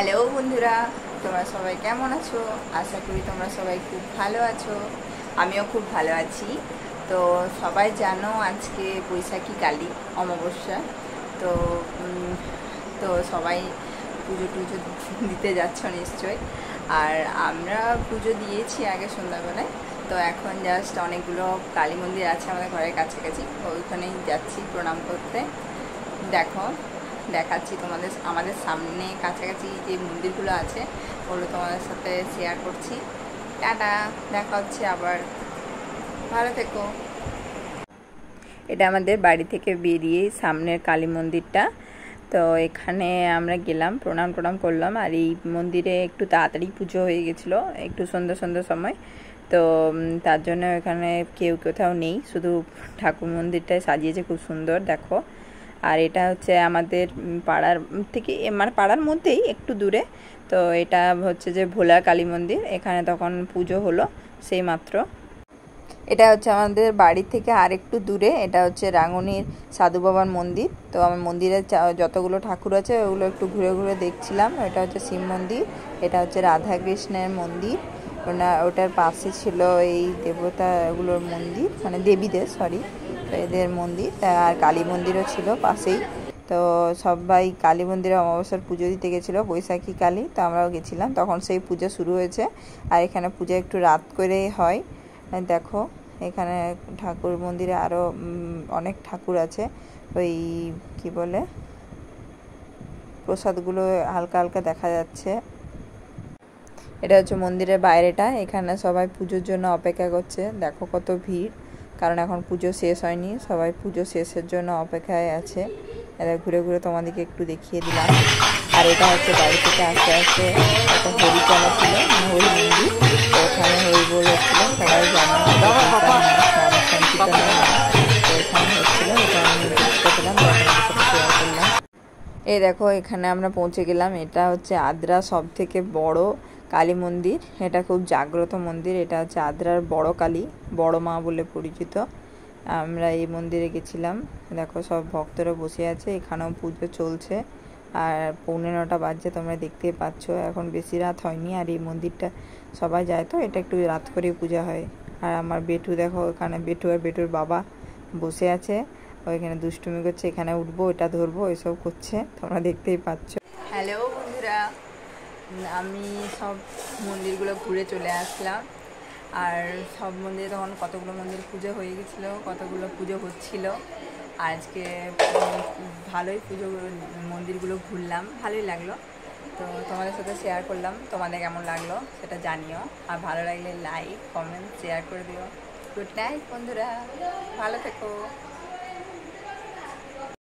Hello বন্ধুরা, তোমরা সবাই কেমন আছো? আশা করি তোমরা সবাই খুব ভালো আছো। আমিও খুব ভালো আছি। তো সবাই জানো আজকে বৈশাখী কালী অমাবস্যা। তো তো সবাই পুজো টুজো দিতে যাচ্ছ নিশ্চয়ই। আর আমরা পুজো দিয়েছি আগে সন্ধ্যাবেলায়। তো এখন জাস্ট অনেকগুলো কালী মন্দির আছে আমাদের ঘরের কাছাকাছি, ওইখানেই যাচ্ছি প্রণাম করতে। দেখো, দেখাচ্ছি তোমাদের, আমাদের সামনে কাছাকাছি যে মন্দিরগুলো আছে ওগুলো তোমাদের সাথে শেয়ার করছি। টাটা, দেখা হচ্ছে আবার, ভালো থেকো। এটা আমাদের বাড়ি থেকে বেরিয়ে সামনের কালী মন্দিরটা। তো এখানে আমরা গেলাম, প্রণাম করলাম। আর এই মন্দিরে একটু তাড়াতাড়ি পুজো হয়ে গেছিলো, একটু সন্ধ্যার সময়। তো তার জন্য এখানে কেউ কোথাও নেই, শুধু ঠাকুর মন্দিরটাই সাজিয়েছে খুব সুন্দর, দেখো। আর এটা হচ্ছে আমাদের পাড়ার থেকে, মানে পাড়ার মধ্যেই একটু দূরে। তো এটা হচ্ছে যে ভোলা কালী মন্দির, এখানে তখন পুজো হলো সেই মাত্র। এটা হচ্ছে আমাদের বাড়ি থেকে আর একটু দূরে, এটা হচ্ছে রাঙ্গুনির সাধু বাবার মন্দির। তো আমার মন্দিরে যতগুলো ঠাকুর আছে ওগুলো একটু ঘুরে ঘুরে দেখছিলাম। এটা হচ্ছে শিব মন্দির, এটা হচ্ছে রাধা কৃষ্ণের মন্দির, ওটার পাশে ছিল এই দেবতাগুলোর মন্দির, মানে দেবীদের, সরি, এদের মন্দির। আর কালী মন্দিরও ছিল পাশেই। তো সবাই কালী মন্দিরে অমাবস্যার পুজো দিতে গেছিলো, বৈশাখী কালী। তো আমরাও গেছিলাম, তখন সেই পুজো শুরু হয়েছে। আর এখানে পুজো একটু রাত করে হয়। দেখো এখানে ঠাকুর মন্দিরে আরও অনেক ঠাকুর আছে। ওই কি বলে, প্রসাদগুলো হালকা হালকা দেখা যাচ্ছে। এটা হচ্ছে মন্দিরের বাইরেটা, এখানে সবাই পুজোর জন্য অপেক্ষা করছে। দেখো কত ভিড়, কারণ এখন পুজো শেষ হয়নি, সবাই পুজো শেষের জন্য অপেক্ষায় আছে। এটা ঘুরে ঘুরে তোমাদেরকে একটু দেখিয়ে দিলাম। আর এটা হচ্ছে বাড়ি থেকে আস্তে আস্তে একটা হরি চলা ছিল, হরি মন্দির। তো ওখানে হরি বল হচ্ছিল, সবাই জানে এখানে হচ্ছিল, এটা আমি দেখতে পেলাম, শেয়ার করলাম। এই দেখো এখানে আমরা পৌঁছে গেলাম। এটা হচ্ছে আদ্রা সব থেকে বড় কালী মন্দির, এটা খুব জাগ্রত মন্দির। এটা হচ্ছে আদ্রার বড় কালী, বড় মা বলে পরিচিত। আমরা এই মন্দিরে গেছিলাম। দেখো সব ভক্তরা বসে আছে, এখানেও পুজো চলছে। আর 9:45 বাজছে, তোমরা দেখতেই পাচ্ছ, এখন বেশি রাত হয়নি। আর এই মন্দিরটা সবাই যায়, তো এটা একটু রাত করে পূজা হয়। আর আমার বেটু দেখো, এখানে বেটু আর বেটুর বাবা বসে আছে, ওইখানে দুষ্টুমি করছে, এখানে উঠবো, এটা ধরবো, এসব করছে, তোমরা দেখতেই পাচ্ছ। হ্যালো বন্ধুরা, আমি সব মন্দিরগুলো ঘুরে চলে আসলাম। আর সব মন্দিরে তখন কতগুলো মন্দির পুজো হয়ে গেছিলো, কতগুলো পুজো হচ্ছিল। আজকে ভালোই পুজো মন্দিরগুলো ঘুরলাম, ভালোই লাগলো। তো তোমাদের সাথে শেয়ার করলাম, তোমাদের কেমন লাগলো সেটা জানিও। আর ভালো লাগলে লাইক, কমেন্ট, শেয়ার করে দিও। গুড নাইট বন্ধুরা, ভালো থেকো।